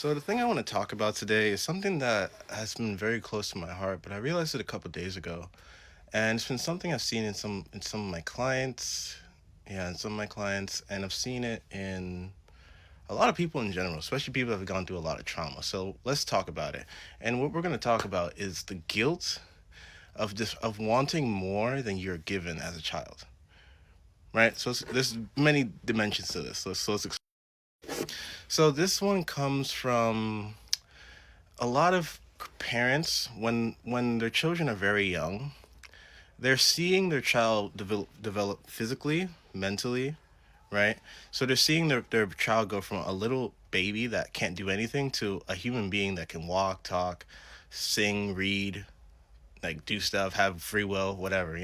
So the thing I want to talk about today is something that has been very close to my heart, but I realized it a couple days ago, and it's been something I've seen in some of my clients, yeah, in some of my clients, and I've seen it in a lot of people in general, especially people that have gone through a lot of trauma. So let's talk about it. And what we're going to talk about is the guilt of wanting more than you're given as a child, right? There's many dimensions to this. So this one comes from a lot of parents when their children are very young, they're seeing their child develop physically, mentally, right? So they're seeing their child go from a little baby that can't do anything to a human being that can walk, talk, sing, read, like do stuff, have free will, whatever,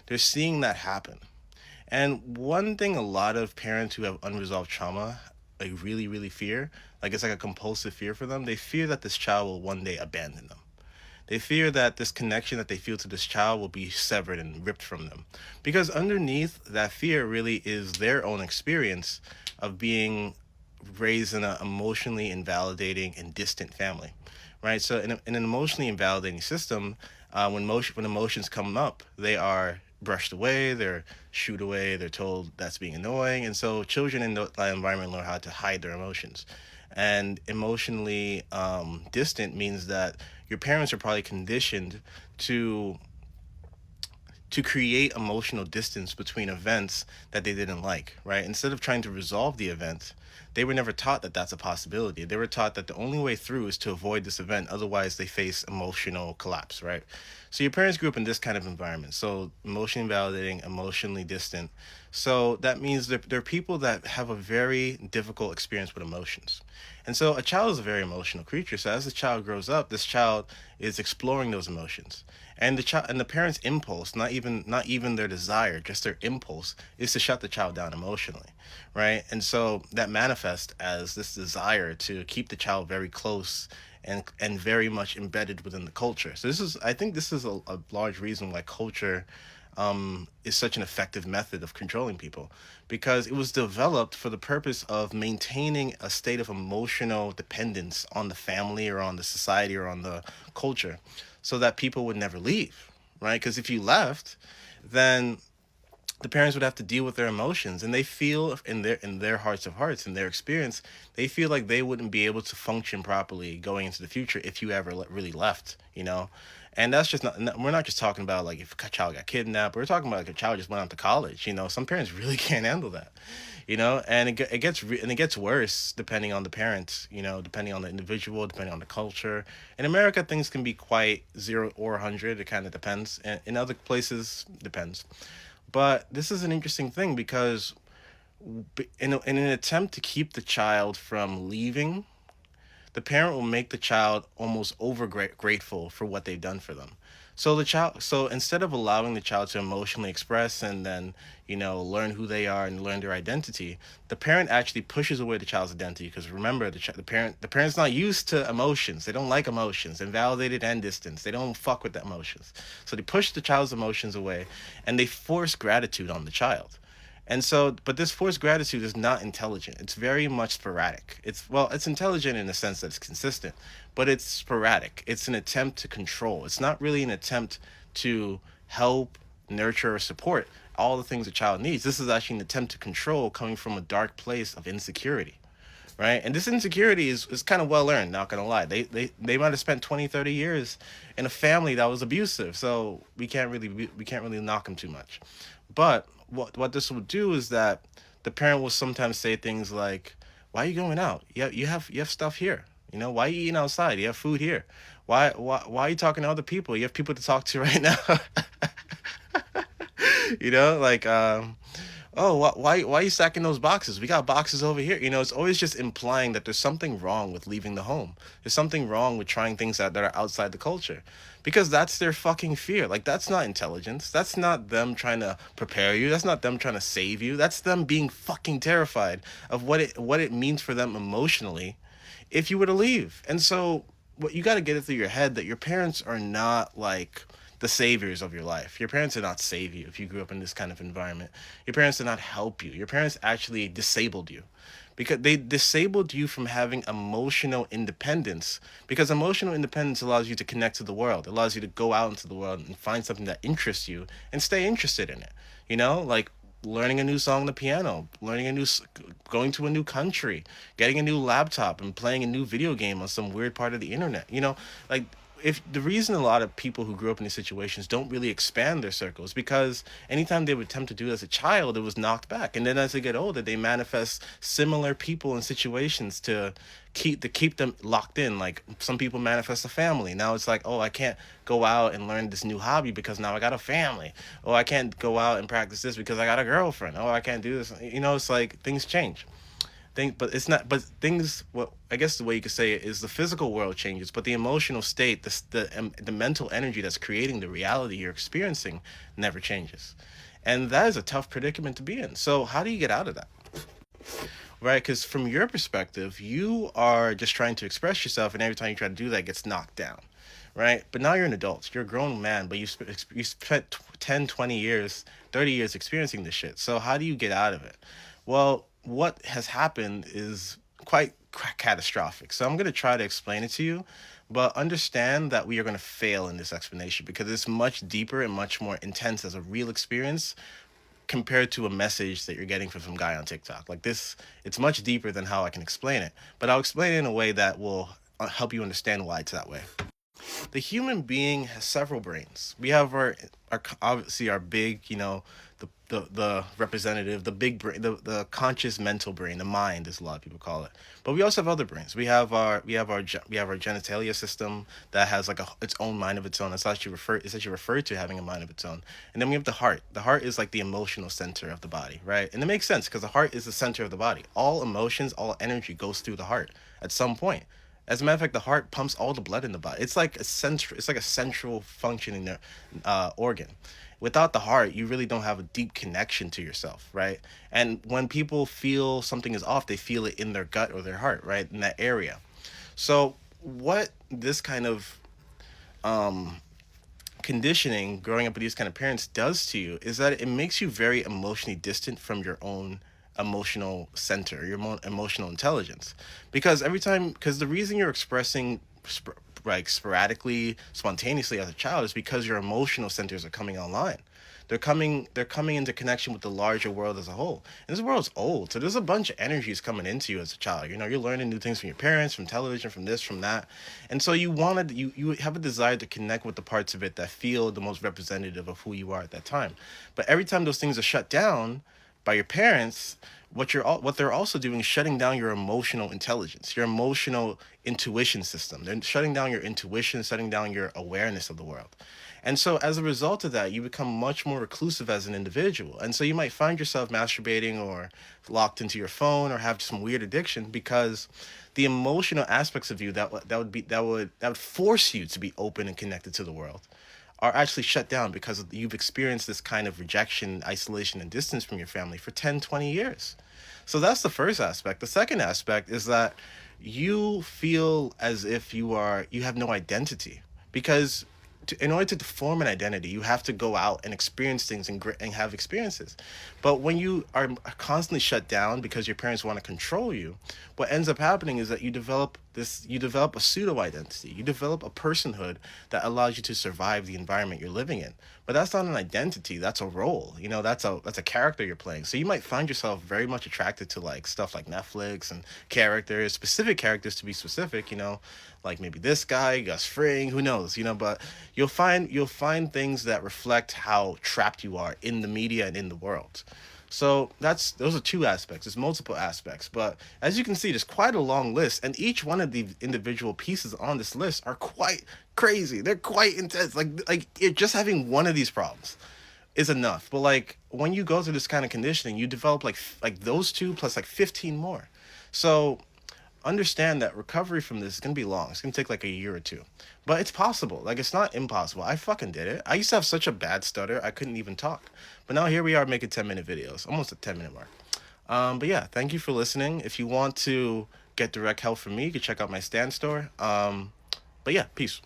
they're seeing that happen. And one thing a lot of parents who have unresolved trauma like really fear, like it's like a compulsive fear for them, they fear that this child will one day abandon them. They fear that this connection that they feel to this child will be severed and ripped from them. Because underneath that fear really is their own experience of being raised in an emotionally invalidating and distant family, right? So in an emotionally invalidating system, when emotions come up, they are brushed away, they're shooed away, they're told that's being annoying, and so children in that environment learn how to hide their emotions. And emotionally distant means that your parents are probably conditioned to to create emotional distance between events that they didn't like, right? Instead of trying to resolve the event, they were never taught that that's a possibility. They were taught that the only way through is to avoid this event, otherwise, they face emotional collapse, right? So, your parents grew up in this kind of environment. So, emotionally invalidating, emotionally distant. So, that means they're people that have a very difficult experience with emotions. And so, a child is a very emotional creature. So, as the child grows up, this child is exploring those emotions, and the parent's impulse, not even their desire, just their impulse, is to shut the child down emotionally, right? And so that manifests as this desire to keep the child very close and very much embedded within the culture. So I think this is a large reason why culture is such an effective method of controlling people, because it was developed for the purpose of maintaining a state of emotional dependence on the family or on the society or on the culture, so that people would never leave, right? Because if you left, then the parents would have to deal with their emotions, and they feel in their hearts of hearts, in their experience, they feel like they wouldn't be able to function properly going into the future if you ever really left. And that's just we're not just talking about like if a child got kidnapped, we're talking about like a child just went out to college. Some parents really can't handle that. And it gets worse depending on the parents, depending on the individual, depending on the culture. In America, things can be quite 0 or 100. It kind of depends, and in other places depends. But this is an interesting thing because in an attempt to keep the child from leaving, the parent will make the child almost over grateful for what they've done for them. So instead of allowing the child to emotionally express and then, learn who they are and learn their identity, the parent actually pushes away the child's identity, because remember, the parent's not used to emotions. They don't like emotions, invalidated and distance. They don't fuck with the emotions. So they push the child's emotions away, and they force gratitude on the child. And so, but this forced gratitude is not intelligent. It's very much sporadic. It's intelligent in the sense that it's consistent, but it's sporadic. It's an attempt to control. It's not really an attempt to help, nurture, or support all the things a child needs. This is actually an attempt to control coming from a dark place of insecurity, right? And this insecurity is kind of well earned, not gonna lie. They might have spent 20, 30 years in a family that was abusive, so we can't really knock them too much. But what this will do is that the parent will sometimes say things like, "Why are you going out? You have stuff here. Why are you eating outside? You have food here. Why are you talking to other people? You have people to talk to right now." Like, oh, why are you stacking those boxes? We got boxes over here. It's always just implying that there's something wrong with leaving the home. There's something wrong with trying things out that are outside the culture, because that's their fucking fear. Like, that's not intelligence. That's not them trying to prepare you. That's not them trying to save you. That's them being fucking terrified of what it means for them emotionally if you were to leave. And so, what you got to get it through your head that your parents are not like the saviors of your life. Your parents did not save you if you grew up in this kind of environment. Your parents did not help you. Your parents actually disabled you, because they disabled you from having emotional independence, because emotional independence allows you to connect to the world. It allows you to go out into the world and find something that interests you and stay interested in it. Like learning a new song on the piano, learning going to a new country, getting a new laptop and playing a new video game on some weird part of the internet. Like, if the reason a lot of people who grew up in these situations don't really expand their circles, because anytime they would attempt to do it as a child, it was knocked back, and then as they get older, they manifest similar people and situations to keep them locked in. Like, some people manifest a family. Now it's like, oh, I can't go out and learn this new hobby because now I got a family. Oh, I can't go out and practice this because I got a girlfriend. Oh, I can't do this. It's like things change. But it's not. But things. What I guess the way you could say it is, the physical world changes, but the emotional state, the mental energy that's creating the reality you're experiencing, never changes, and that is a tough predicament to be in. So how do you get out of that? Right? Because from your perspective, you are just trying to express yourself, and every time you try to do that, it gets knocked down. Right? But now you're an adult. You're a grown man, but you spent 10, 20 years, 30 years experiencing this shit. So how do you get out of it? Well, what has happened is quite catastrophic. So I'm going to try to explain it to you, but understand that we are going to fail in this explanation because it's much deeper and much more intense as a real experience compared to a message that you're getting from some guy on TikTok. Like this, it's much deeper than how I can explain it, but I'll explain it in a way that will help you understand why it's that way. The human being has several brains. We have our obviously our big, the representative, the big brain, the conscious mental brain, the mind, as a lot of people call it. But we also have other brains. We have our genitalia system that has like its own mind of its own. It's actually referred to having a mind of its own. And then we have the heart. The heart is like the emotional center of the body, right? And it makes sense because the heart is the center of the body. All emotions, all energy goes through the heart at some point. As a matter of fact, the heart pumps all the blood in the body. It's like a central functioning organ. Without the heart, you really don't have a deep connection to yourself, right? And when people feel something is off, they feel it in their gut or their heart, right? In that area. So what this kind of um conditioning, growing up with these kind of parents, does to you is that it makes you very emotionally distant from your own emotional center, your emotional intelligence. Because the reason you're expressing like sporadically, spontaneously as a child is because your emotional centers are coming online. They're coming into connection with the larger world as a whole. And this world's old, so there's a bunch of energies coming into you as a child. You're learning new things from your parents, from television, from this, from that. And so you have a desire to connect with the parts of it that feel the most representative of who you are at that time. But every time those things are shut down by your parents, what they're also doing is shutting down your emotional intelligence, your emotional intuition system. They're shutting down your intuition, shutting down your awareness of the world. And so as a result of that, you become much more reclusive as an individual. And so you might find yourself masturbating or locked into your phone or have some weird addiction because the emotional aspects of you that would force you to be open and connected to the world are actually shut down because you've experienced this kind of rejection, isolation, and distance from your family for 10, 20 years. So that's the first aspect. The second aspect is that you feel as if you have no identity because in order to form an identity, you have to go out and experience things and have experiences. But when you are constantly shut down because your parents want to control you, what ends up happening is that you develop a pseudo identity. You develop a personhood that allows you to survive the environment you're living in. But that's not an identity. That's a role. That's a character you're playing. So you might find yourself very much attracted to like stuff like Netflix and characters, specific characters to be specific. Like maybe this guy, Gus Fring, who knows? But you'll find things that reflect how trapped you are in the media and in the world. So those are two aspects. There's multiple aspects, but as you can see, there's quite a long list, and each one of the individual pieces on this list are quite crazy. They're quite intense. Just having one of these problems is enough. But like when you go through this kind of conditioning, you develop like those two plus like 15 more. So understand that recovery from this is gonna be long. It's gonna take like a year or two, but it's possible. Like it's not impossible. I fucking did it. I used to have such a bad stutter I couldn't even talk, but now here we are making 10-minute videos, almost a 10-minute mark. But yeah, thank you for listening. If you want to get direct help from me, you can check out my stand store. But yeah, peace.